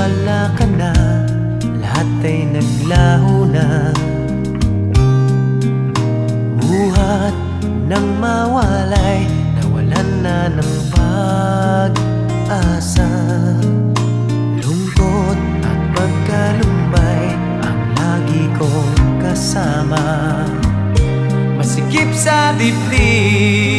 wala ka na, lahat ay naglaho na. Buhat ng mawalay, nawalan na ng pag-asa. Lungkot at pagkalumbay ang lagi kong kasama. Masikip sa dibdib